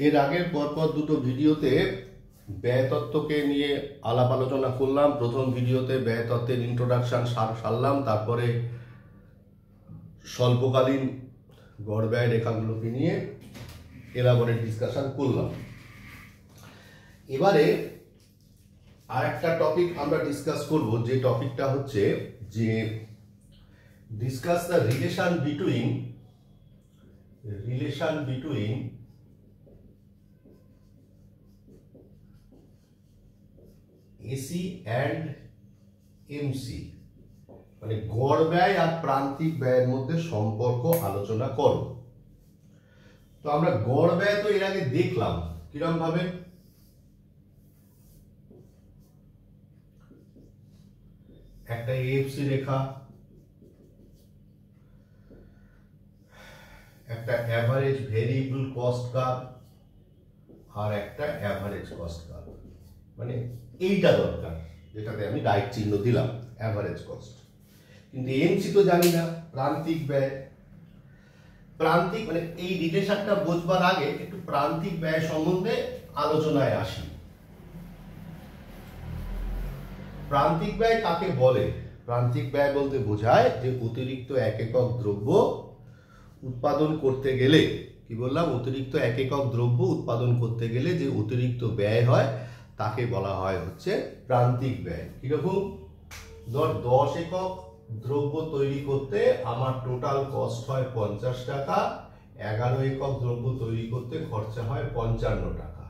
এর আগের পরপর দুটো ভিডিওতে ব্যয় তত্ত্বকে নিয়ে আলাপ আলোচনা করলাম। প্রথম ভিডিওতে ব্যয় তত্ত্বের ইন্ট্রোডাকশন সারলাম, তারপরে স্বল্পকালীন গড় ব্যয় রেখাগুলোকে নিয়ে এলাবোরেট ডিসকাশন করলাম। এবারে আর একটা টপিক আমরা ডিসকাস করব, যে টপিকটা হচ্ছে যে discuss the relation between AC and MC, মানে গড় ব্যয় আর প্রান্তিক ব্যয়ের মধ্যে সম্পর্ক আলোচনা করো। তো আমরা গড় ব্যয় তো এর আগে দেখলাম কিরকম ভাবে, একটা এএফসি রেখা, একটা অ্যাভারেজ ভেরিয়েবল কস্ট কার্ভ আর একটা অ্যাভারেজ কস্ট কার্ভ। মানে এইটা দরকার, যেটাতে আমি রাইট চিহ্ন দিলাম, অ্যাভারেজ কস্ট। কিন্তু এমসি তো জানি না, প্রান্তিক ব্যয়। প্রান্তিক মানে এই রিলেশনটা বোঝবার আগে একটু প্রান্তিক ব্যয় সম্বন্ধে আলোচনায় আসি। প্রান্তিক ব্যয় কাকে বলে? প্রান্তিক ব্যয় বলতে বোঝায় যে অতিরিক্ত এক একক দ্রব্য উৎপাদন করতে গেলে, কি বললাম, অতিরিক্ত এক একক দ্রব্য উৎপাদন করতে গেলে যে অতিরিক্ত ব্যয় হয় তাকে বলা হয় হচ্ছে প্রান্তিক ব্যয়। কিরকম? ধর 10 একক দ্রব্য তৈরি করতে আমার টোটাল কস্ট হয় 50 টাকা, 11 একক দ্রব্য তৈরি করতে খরচা হয় 55 টাকা।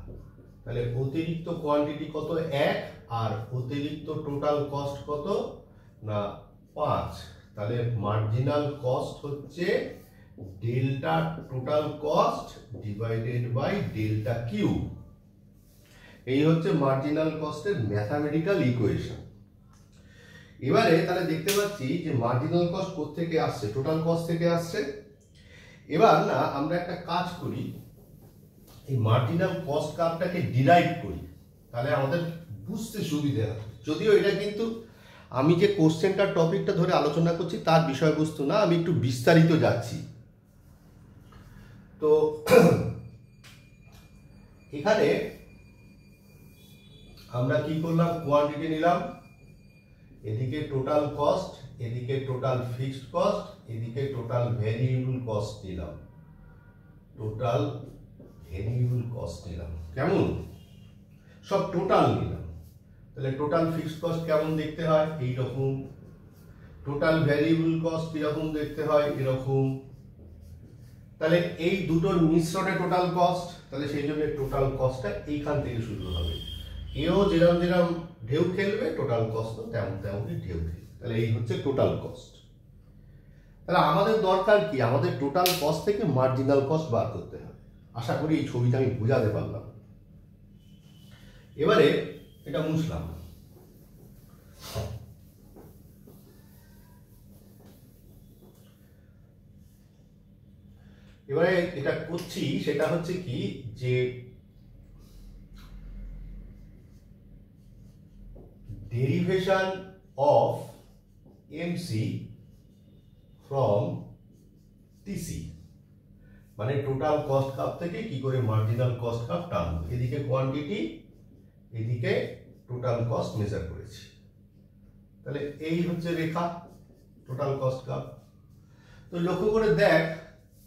তাহলে অতিরিক্ত কোয়ান্টিটি কত? 1, আর অতিরিক্ত টোটাল কস্ট কত না 5। তাহলে মার্জিনাল কস্ট হচ্ছে delta total cost divided by delta Q. এই হচ্ছে মার্জিনাল কস্টের ম্যাথামেটিক্যাল ইকুয়েশন। এবারে তাহলে দেখতে পাচ্ছি যে মার্জিনাল কস্ট কোথা থেকে আসছে? টোটাল কস্ট থেকে আসছে। এবার না আমরা একটা কাজ করি, এই মার্জিনাল কস্ট কার্ভটাকে ডিরাইভ করি, তাহলে আমাদের বুঝতে সুবিধা হবে। যদিও এটা কিন্তু আমি যে কোশ্চেনটার টপিকটা ধরে আলোচনা করছি তার বিষয়বস্তু না, আমি একটু বিস্তারিত যাচ্ছি। তো এখানে আমরা কি করলাম? কোয়ান্টিটি নিলাম, এদিকে টোটাল কস্ট, এদিকে টোটাল ফিক্সড কস্ট, এদিকে টোটাল ভেরিয়েবল কস্ট নিলাম, টোটাল ভেরিয়েবল কস্ট নিলাম। কেমন? সব টোটাল নিলাম। তাহলে টোটাল ফিক্সড কস্ট কেমন দেখতে হয়? এইরকম। টোটাল ভেরিয়েবল কস্ট কিরকম দেখতে হয়? এরকম। তাহলে এই দুটোর মিশ্রণে টোটাল কস্ট, তাহলে সেই জন্য টোটাল কস্টটা এইখান থেকে শুরু হবে। এও যেরকম যেরকম ঢেউ খেলবে, টোটাল কস্ট তেমন তেমনই ঢেউ খেলবে। তাহলে এই হচ্ছে টোটাল কস্ট। তাহলে আমাদের দরকার কি? আমাদের টোটাল কস্ট থেকে মার্জিনাল কস্ট বার করতে হবে। আশা করি এই ছবিটা আমি বোঝাতে পারলাম। এবারে এটা মুছলাম। এবারে এটা করছি সেটা হচ্ছে কি, যে derivation of MC from TC, মানে টোটাল কস্ট কার্ভ থেকে কি করে মার্জিনাল কস্ট কার্ভ টানবো। এদিকে কোয়ান্টিটি, এদিকে টোটাল কস্ট মেজার করেছি। তাহলে এই হচ্ছে রেখা, টোটাল কস্ট কার্ভ। তো লক্ষ্য করে দেখ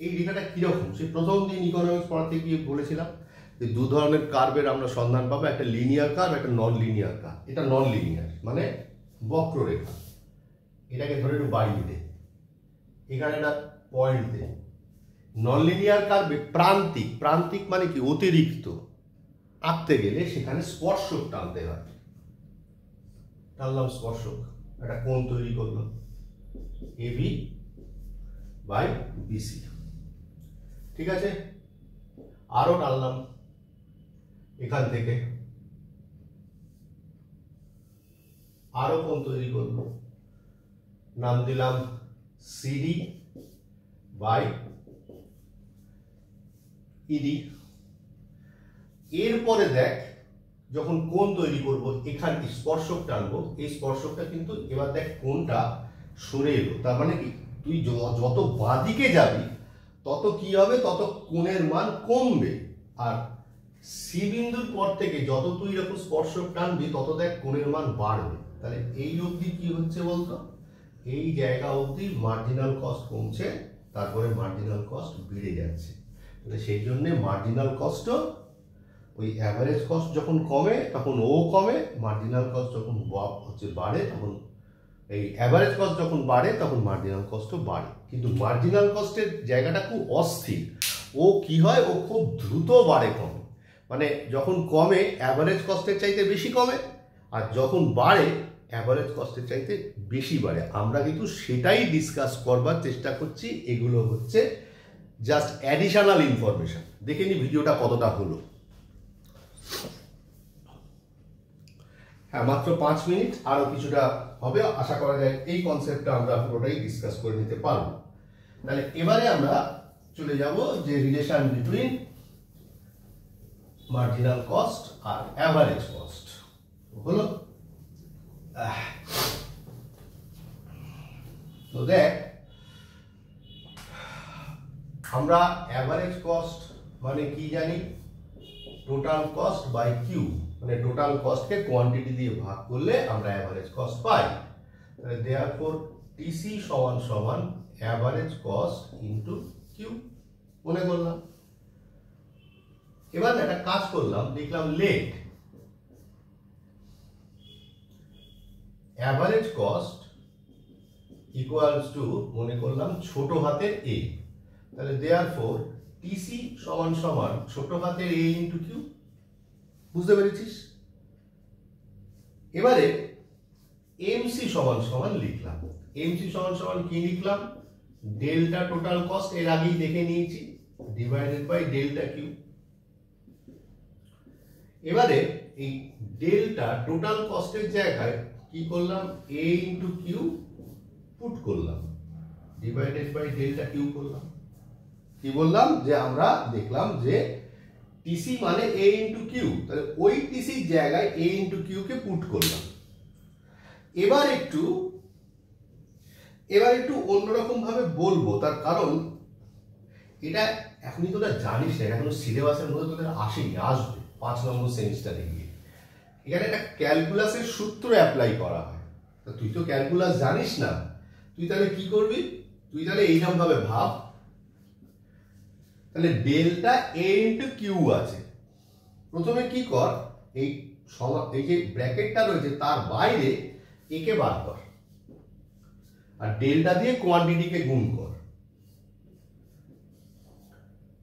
এই রেখাটা কিরকম। সে প্রথম দিন ইকোনমিক্স পড়াতে গিয়ে বলেছিলাম যে দু ধরনের কার্ভের আমরা সন্ধান পাবো, একটা লিনিয়ার কার্ভ, একটা নন লিনিয়ার কার্ভ। এটা নন লিনিয়ার মানে বক্ররেখা। এটাকে ধরে একটু বাড়িয়ে দে, এখানে একটা পয়েন্ট দে। নন লিনিয়ার কার্ভে প্রান্তিক, প্রান্তিক মানে কি? অতিরিক্ত আঁকতে গেলে সেখানে স্পর্শক টানতে হয়। টানলাম স্পর্শক, একটা কোণ তৈরি করলো এবি বাই বিসি, ঠিক আছে। আরো টানলাম এখান থেকে, আরো কোণ তৈরি করলো, নাম দিলাম সিডি বাই ইডি। এরপরে দেখ যখন কোণ তৈরি করব, এখানে স্পর্শক টানবো, এই স্পর্শকটা কিন্তু এবার দেখ কোণটা সরে এলো। তার মানে কি? তুই যত বাঁদিকে যাবি তত কি হবে? তত কোণের মান কমবে। আর সি বিন্দুর পর থেকে যত তুই এরকম স্পর্শক টানবি তত দেখ কোণের মান বাড়বে। তাহলে এই অবধি কি হচ্ছে বলতো, এই জায়গা অবধি মার্জিনাল কস্ট কমছে, তারপরে মার্জিনাল কস্ট বেড়ে যাচ্ছে। তাহলে সেই জন্যে মার্জিনাল কস্টও ওই অ্যাভারেজ কস্ট যখন কমে তখন ও কমে, মার্জিনাল কস্ট যখন বাড়ে তখন এই অ্যাভারেজ কস্ট যখন বাড়ে তখন মার্জিনাল কস্টও বাড়ে। কিন্তু মার্জিনাল কস্টের জায়গাটা খুব অস্থির, ও কি হয়, ও খুব দ্রুত বাড়ে কমে, মানে যখন কমে অ্যাভারেজ কস্টের চাইতে বেশি কমে, আর যখন বাড়ে অ্যাভারেজ কস্টের চাইতে বেশি বাড়ে। আমরা কিন্তু সেটাই ডিসকাস করবার চেষ্টা করছি। এগুলো হচ্ছে জাস্ট অ্যাডিশনাল ইনফরমেশন। দেখে নি ভিডিওটা কতটা হলো। হ্যাঁ, মাত্র 5 মিনিট, আরো কিছুটা হবে, আশা করা যায় এই কনসেপ্টটা আমরা পুরোটাই ডিসকাস করে নিতে পারবো। তাহলে এবারে আমরা চলে যাব যে রিলেশন বিটুইন মার্জিনাল কস্ট আর অ্যাভারেজ কস্ট হলো। তো দেখ, আমরা অ্যাভারেজ কস্ট মানে কি জানি, টোটাল কস্ট বাই কিউ, মানে টোটাল কস্টকে কোয়ান্টিটি দিয়ে ভাগ করলে আমরা অ্যাভারেজ কস্ট পাই। তাহলে দেয়ারফর টিসি সমান সমান অ্যাভারেজ কস্ট ইনটু কিউ মনে করলাম। এবার একটা কাজ করলাম, দেখলাম let average cost equals to মনে করলাম ছোট হাতের এ। তাহলে দেয়ারফর টিসি সমান সমান ছোট হাতের এ ইনটু কিউ। বুঝতে পেরেছিস? এবারে এমসি সমান সমান লিখলাম। এমসি সমান সমান কি লিখলাম, ডেল্টা টোটাল কস্ট এর আগেই দেখে নিয়েছি, ডিভাইডেড বাই ডেল্টা কিউ। এবারে এই ডেল্টা টোটাল কস্টের জায়গায় কি করলাম, এ ইনটু কিউ পুট করলাম, ডিভাইডেড বাই ডেল্টা কিউ করলাম। কি বললাম, যে আমরা দেখলাম যে টিসি মানে এ ইনটু কিউ, তাহলে ওই টিসির জায়গায় এ ইনটু কিউ কে পুট করলাম। এবার একটু অন্যরকম ভাবে বলবো, তার কারণ এটা এখনই তোরা জানিস না, এটা কোনো সিলেবাসের মধ্যে তোদের আসেনি, আসবে 5 নম্বর সেমিস্টারে গিয়ে। এখানে একটা ক্যালকুলাসের সূত্র অ্যাপ্লাই করা হয়। তা তুই তো ক্যালকুলাস জানিস না, তুই তাহলে কি করবি, তুই তাহলে এইরকম ভাবে ভাব, তাহলে ডেল্টা এ ইনটু কিউ আছে। প্রথমে কি কর, এই যে ব্র্যাকেটটা রয়েছে তার বাইরে একে বার কর, আর ডেল্টা দিয়ে কোয়ান্টিটিকে গুণ কর,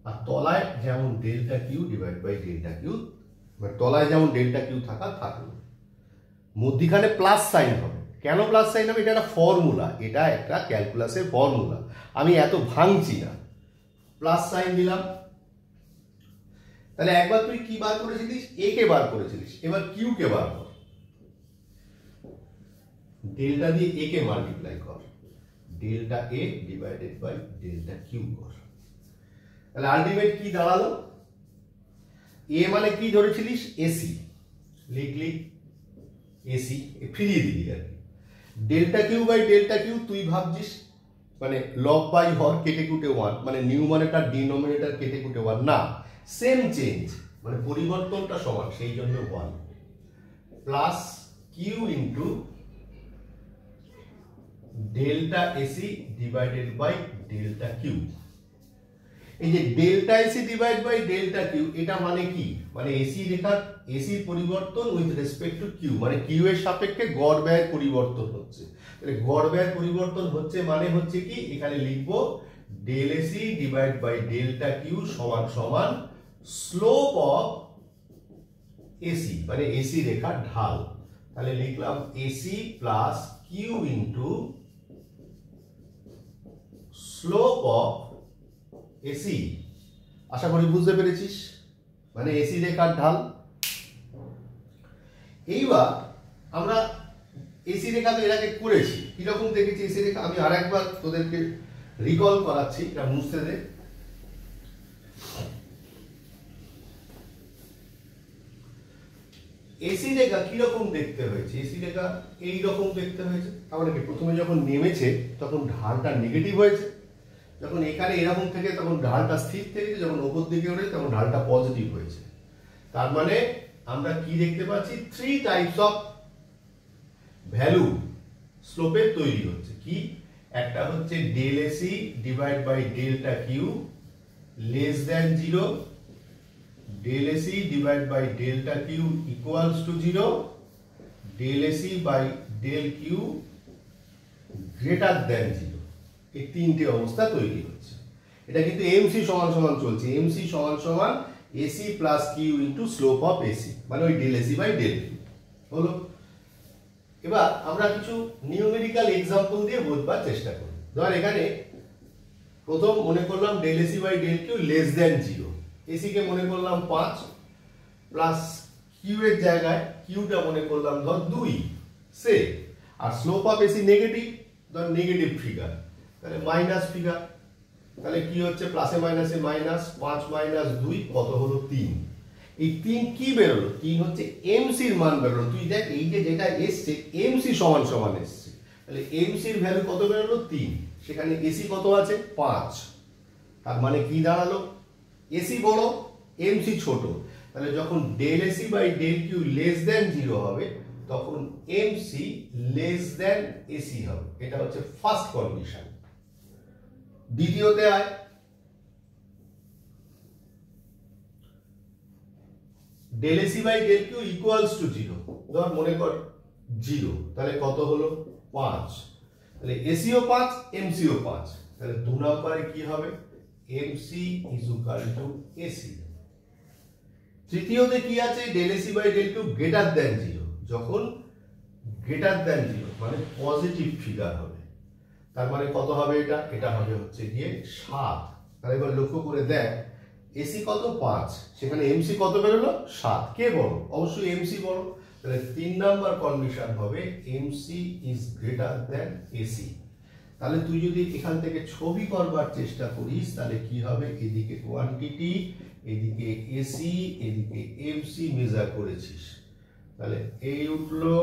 আর তলায় যেমন delta Q divide by delta Q, মানে তলায় যেমন ডেল্টা কিউ থাকলো, মধ্যিখানে প্লাস সাইন হবে। কেন প্লাস সাইন হবে, এটা একটা ফর্মুলা, এটা একটা ক্যালকুলাসের ফর্মুলা, আমি এত ভাঙছি না। প্লাস সাইন দিলাম। তাহলে একবার তুই কি বার করেছিলিস, এ কে বার করেছিলিস, এবার কিউ কে বার কর, ডেল্টা দিয়ে এ কে মাল্টিপ্লাই কর, delta A divided by delta Q কর। তাহলে আলটিমেট কি দাঁড়ালো, এ মানে কি ধরেছিলিস, এসি, লিখলি এসি, ফিরিয়ে দিলি আর কি। Delta Q by delta Q তুই ভাবছিস মানে লব বাই হর কেটে কুটে 1, মানে নিউমারেটর ডিনোমিনেটর কেটে কুটে 1 না, সেম চেঞ্জ, মানে পরিবর্তনটা সমান, সেই জন্য 1 plus Q into delta AC divided by delta Q. এই যে delta AC divide by delta Q, এটা মানে কি, মানে এসি রেখার এসির পরিবর্তন উইথ রেসপেক্ট টু কিউ, মানে কিউ এর সাপেক্ষে গড় ব্যয়ের পরিবর্তন হচ্ছে। তাহলে গড় ব্যয়ের পরিবর্তন হচ্ছে মানে হচ্ছে কি, এখানে লিখবো del AC divide by delta Q সমান সমান স্লোপ অফ এসি, মানে এসি রেখার ঢাল। তাহলে লিখলাম AC plus Q into slope of AC. আশা করি বুঝতে পেরেছিস, মানে এসি রেখার ঢাল। এইবার আমরা এসি রেখা তো এর আগে করেছি, কিরকম দেখেছি এসি রেখা, আমি আরেকবার তোদেরকে রিকল করাচ্ছি, এটা মুছতে দে। এসি রেখা কিরকম দেখতে হয়েছে, এসি রেখা এইরকম দেখতে হয়েছে। তাহলে কি, প্রথমে যখন নেমেছে তখন ঢালটা নেগেটিভ হয়েছে, যখন এখানে এরকম থেকে তখন ঢালটা স্থির থেকে যখন ওপর দিকে ওঠে তখন ঢালটা পজিটিভ হয়েছে। তার মানে আমরা কি দেখতে পাচ্ছি, 3 টাইপস অফ ভ্যালু স্লোপের তৈরি হচ্ছে। কি, একটা হচ্ছে del AC divide by delta Q less than 0, del AC divide by delta Q equals to 0, del AC by del Q greater than 0। এই তিনটে অবস্থা তৈরি হচ্ছে। এটা কিন্তু এমসি সমান সমান চলছে, এমসি সমান সমান AC plus Q into slope of AC, মানে ওই del AC by del Q হলো। এবার আমরা কিছু নিউমেরিক্যাল এক্সাম্পল দিয়ে বোঝবার চেষ্টা করি। ধর এখানে প্রথম মনে করলাম del AC by del Q less than 0, AC কে মনে করলাম 5 প্লাস কিউ এর জায়গায় কিউটা মনে করলাম ধর 2 সে, আর স্লোপ অফ এসি নেগেটিভ, ধর নেগেটিভ ফিগার, তাহলে মাইনাস ফিগার, তাহলে কি হচ্ছে প্লাসে মাইনাসে মাইনাস, 5 মাইনাস 2 কত হলো 3। এই 3 কি বেরোলো, 3 হচ্ছে এমসি এর মান বেরোলো। তুই দেখ এই যে যেটা এসছে এমসি সমান সমান এসছে, তাহলে এমসি এর ভ্যালু কত বেরোলো 3, সেখানে এসি কত আছে 5। তার মানে কি দাঁড়ালো, এসি বড় এমসি ছোট, তাহলে যখন del AC by del Q less than 0 হবে তখন এমসি লেস দ্যান এসি হবে। এটা হচ্ছে ফার্স্ট কন্ডিশন। দ্বিতীয়তে আয়, del AC by del Q equals to 0, ধর মনে কর 0, তাহলে কত হলো 5, তাহলে এসিও 5 এমসিও 5, তাহলে 2 নম্বরে কি হবে MC is equal to AC. তৃতীয়তে কি আছে, del AC by del Q greater than 0, যখন গ্রেটার দ্যান 0 মানে পজিটিভ ফিগার হবে, তার মানে কত হবে এটা, এটা হবে হচ্ছে গিয়ে 7। তাহলে এবার লক্ষ্য করে দেখ এসি কত 5, সেখানে এমসি কত বেরোলো 7, কে বড়, অবশ্যই এমসি বড়, তাহলে 3 নাম্বার কন্ডিশন হবে MC is greater than AC. তাহলে তুই যদি এখান থেকে ছবি করবার চেষ্টা করিস তাহলে কি হবে, এদিকে কোয়ান্টিটি, এদিকে এসি, এদিকে এমসি মেজার করেছিস, তাহলে এই উঠলো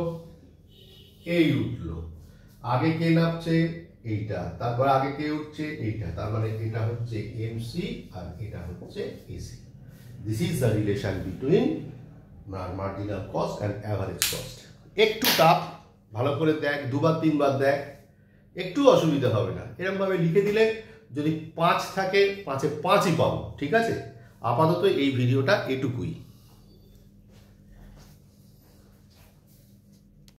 এই উঠলো, আগে কে নামছে এইটা, তারপর আগে কে উঠছে এইটা, তার মানে এটা হচ্ছে এমসি আর এটা হচ্ছে AC. This is the relation between marginal cost and average cost. একটু টাফ, ভালো করে দেখ, দুবার তিনবার দেখ, একটু অসুবিধা হবে না। এরকম ভাবে লিখে দিলে যদি 5 থাকে 5-এ 5ই পাবো, ঠিক আছে। আপাতত এই ভিডিওটা এটুকুই।